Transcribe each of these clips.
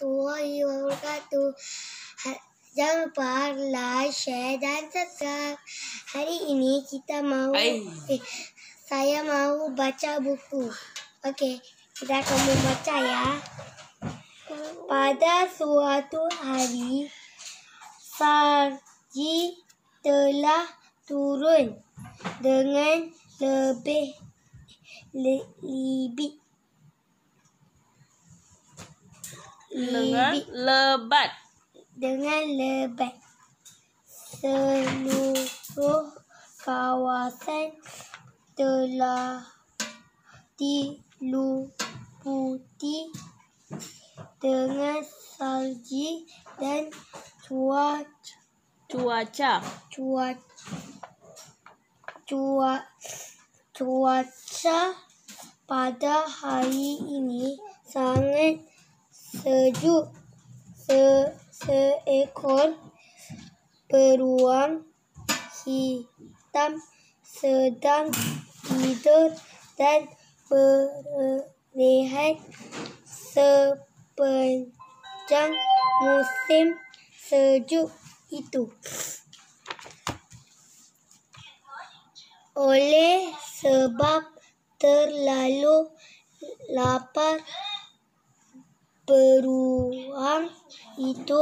warahmatullahi wabarakatuh. Jangan lupa like, share dan subscribe. Hari ini saya mau baca buku. Okey, kita akan membaca ya. Pada suatu hari, salji telah turun dengan lebih lebat. Seluruh kawasan telah diliputi dengan salji dan cuaca pada hari ini sangat sejuk. Seekor beruang hitam sedang tidur dan berehat sepanjang musim sejuk itu. Oleh sebab terlalu lapar, beruang itu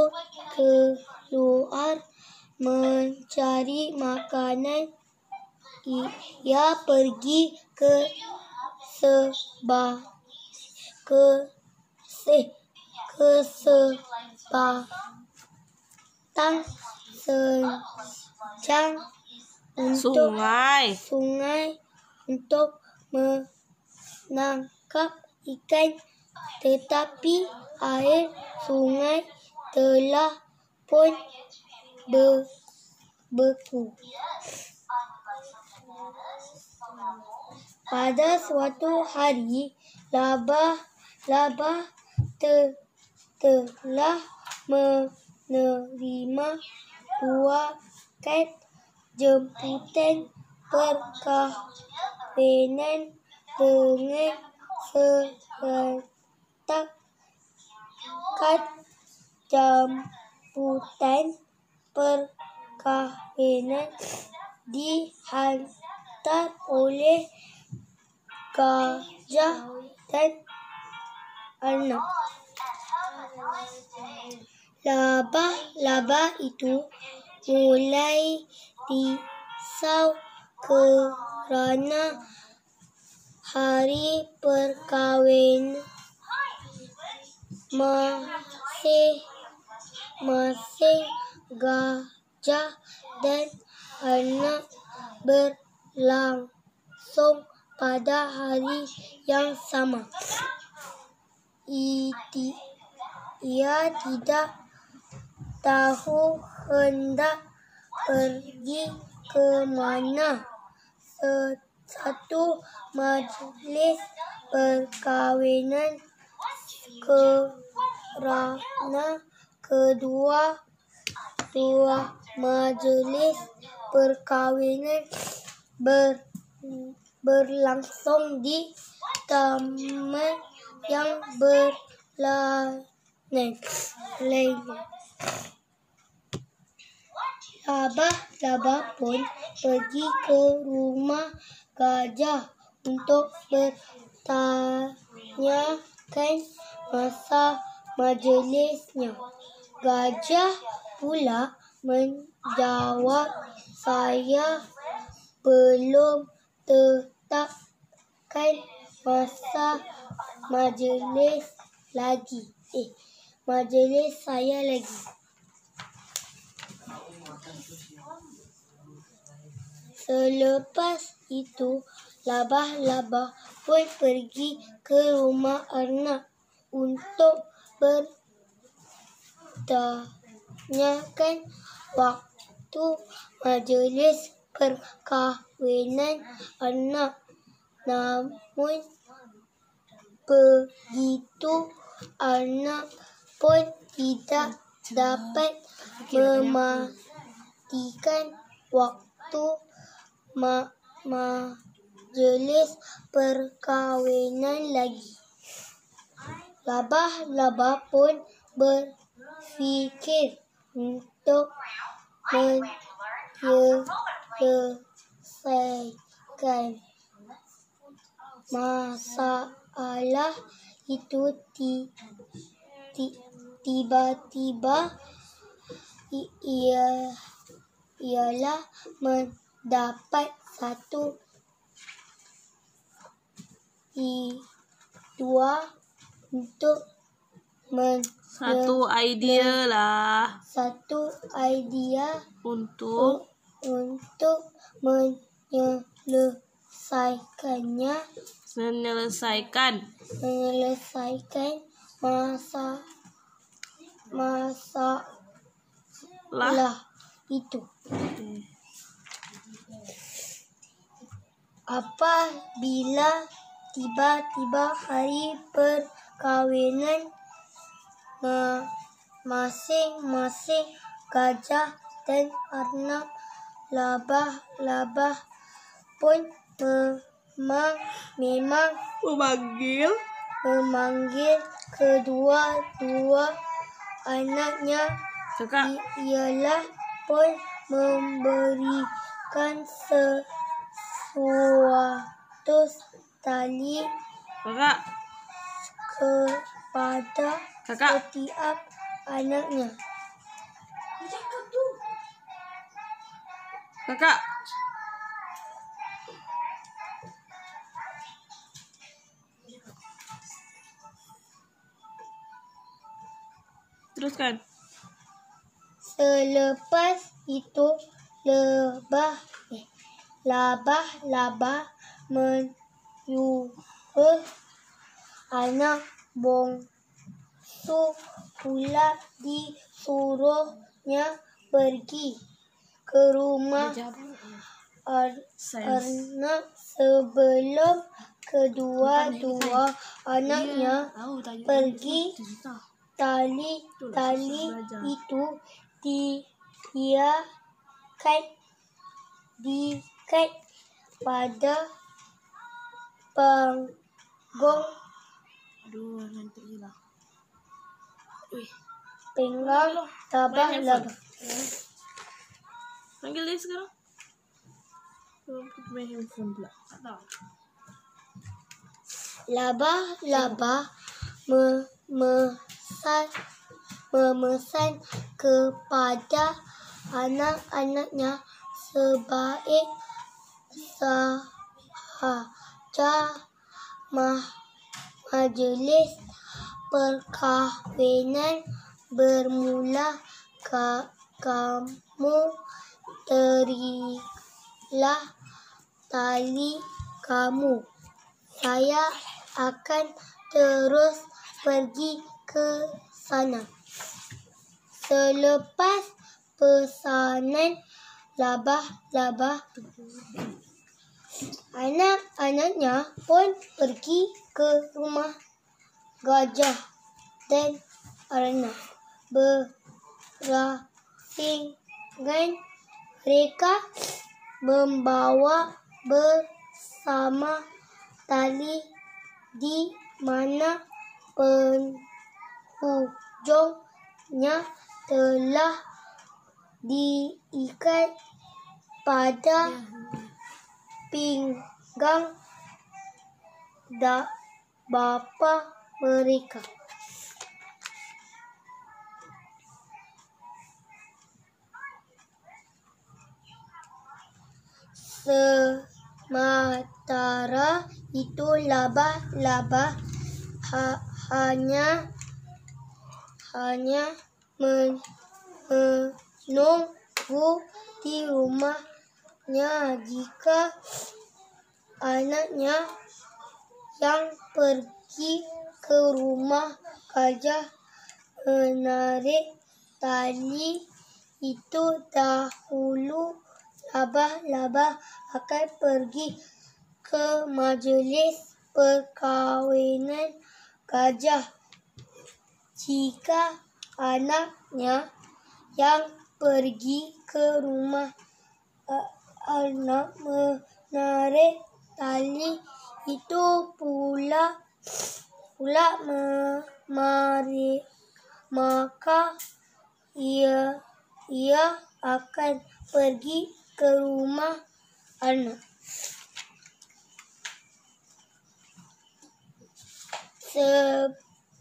keluar mencari makanan. Ia pergi ke sebatang sungai untuk menangkap ikan, tetapi air sungai telah pun beku. Pada suatu hari, Labah telah menerima 2 kad jemputan perkahwinan dengan serentak. Kad jemputan perkahwinan dihantar oleh gajah dan anak. Labah itu mulai risau kerana hari perkahwinan masing-masing gajah dan anak berlangsung pada hari yang sama. Ia tidak tahu hendak pergi ke mana. Satu majlis perkahwinan kerana kedua majlis perkahwinan berlangsung di taman yang berlainan. Labah pun pergi ke rumah gajah untuk bertanyakan masa majlisnya. Gajah pula menjawab, "Saya belum tetapkan masa majlis saya lagi." Selepas itu, Labah pun pergi ke rumah anak untuk bertanyakan waktu majlis perkahwinan anak. Namun begitu, anak pun tidak dapat memastikan waktu majlis perkahwinan lagi. Labah pun berpikir untuk menyelesaikan masalah itu. Tiba-tiba ialah mendapat satu idea untuk Satu idea untuk menyelesaikan masalah itu. Apabila tiba-tiba hari perkahwinan masing-masing gajah dan arnab labah pun memang memanggil kedua-dua anaknya. Ialah pun memberikan suatu tali kepada setiap anaknya. Teruskan. Selepas itu labah menyuruh anak bongsu pula disuruhnya pergi ke rumah arnab sebelum kedua-dua anaknya pergi. Tali itu diikat pada pinggang labah. Panggil dia sekarang. Main handphone pula. Labah memesan kepada anak-anaknya sebaik sahaja majelis perkahwinan bermula. Kamu terilah tali kamu. Saya akan terus pergi ke sana. Selepas pesanan labah, anak-anaknya pun pergi ke rumah gajah dan arnab. Berasingan mereka membawa bersama tali di mana penghujungnya telah diikat pada pinggang bapa mereka. Sementara itu labah hanya menunggu di rumahnya jika anaknya yang pergi ke rumah gajah menarik tali itu dahulu. Labah akan pergi ke majelis perkahwinan gajah. Jika anaknya yang pergi ke rumah arnab menarik tali itu pula maka ia akan pergi ke rumah anak. Sebaik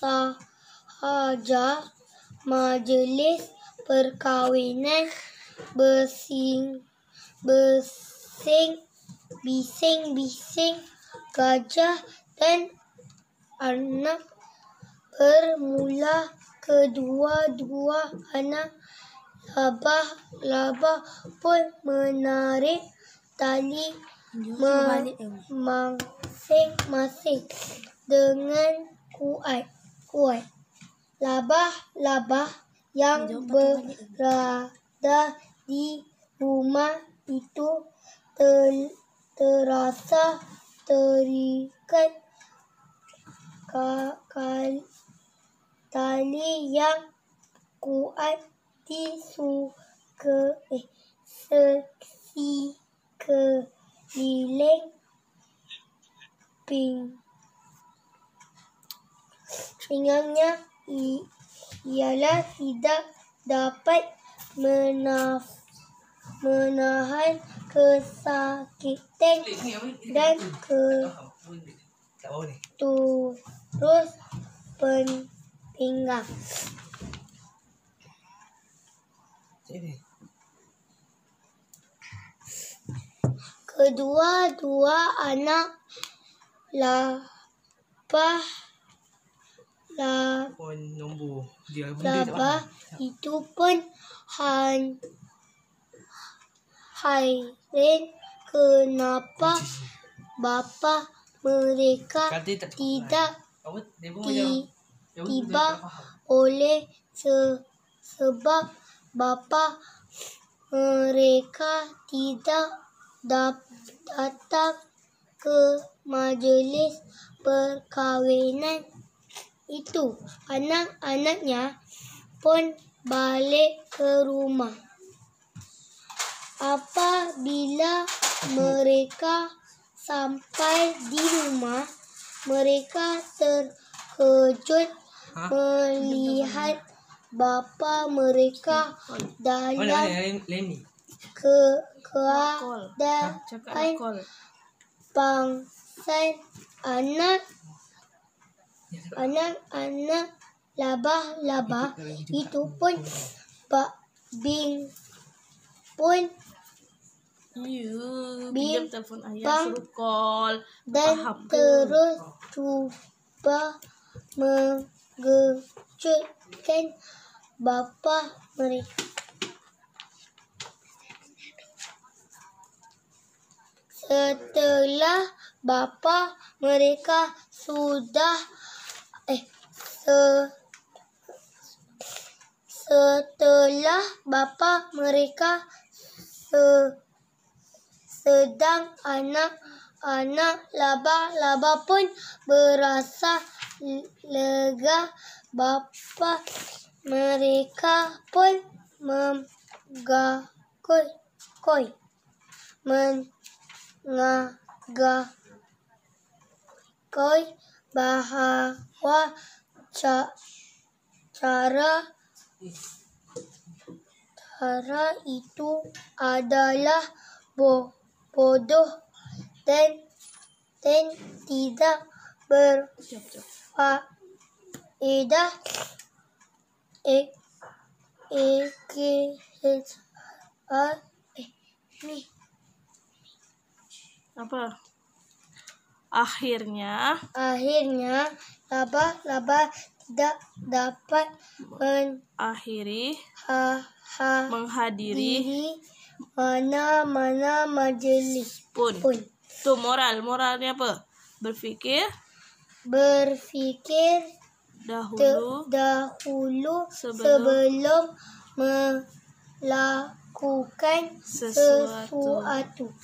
sahaja majelis perkawinan bising gajah dan anak bermula. Kedua-dua anak laba-laba pun menarik tali masing-masing dengan kuat. Laba-laba yang berada di rumah itu terasa terikat tali yang kuat di sekeliling pinggangnya. Ialah tidak dapat menahan kesakitan dan terus pinggang. Kedua-dua anak laba itu pun hairan kenapa bapa mereka tidak tiba oleh sebab bapa mereka tidak datang ke majelis perkawinan itu. Anak-anaknya pun balik ke rumah. Apabila mereka sampai di rumah, mereka terkejut melihat bapa mereka dalam keadaan pingsan. Anak-anak laba-laba itu pun pinjam telepon ayah suruh call dan terus coba mengejutkan bapa mereka. Setelah bapa mereka sedang anak-anak laba-laba pun berasa lega. Bapa mereka pun mengagui bahwa cara itu adalah bodoh dan tidak berfaedah. Akhirnya laba-laba tidak dapat menghadiri mana-mana majelis pun. Tuh moralnya apa? Berpikir dahulu sebelum melakukan sesuatu.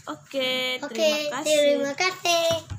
Oke, Terima kasih.